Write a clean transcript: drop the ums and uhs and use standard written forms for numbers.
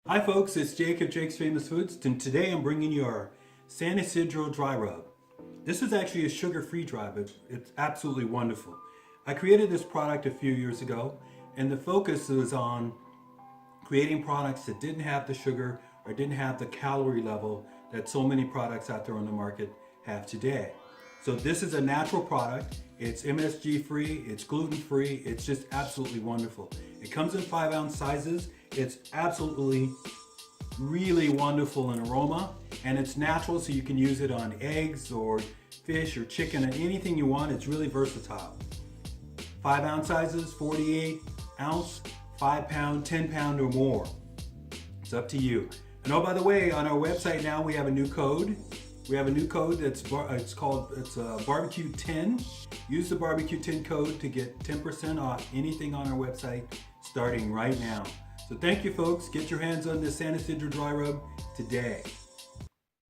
Hi folks, it's Jake of Jake's Famous Foods, and today I'm bringing you our San Ysidro dry rub. This is actually a sugar-free dry rub. It's absolutely wonderful. I created this product a few years ago, and the focus was on creating products that didn't have the sugar or didn't have the calorie level that so many products out there on the market have today. So this is a natural product. It's MSG free, it's gluten free, it's just absolutely wonderful. It comes in 5-ounce sizes. It's absolutely really wonderful in aroma, and it's natural, so you can use it on eggs or fish or chicken and anything you want. It's really versatile. 5-ounce sizes, 48 ounce, 5 pound, 10 pound or more. It's up to you. And oh, by the way, on our website now we have a new code. We have a new code that's barbecue 10. Use the barbecue 10 code to get 10% off anything on our website starting right now. So thank you folks. Get your hands on this San Ysidro dry rub today.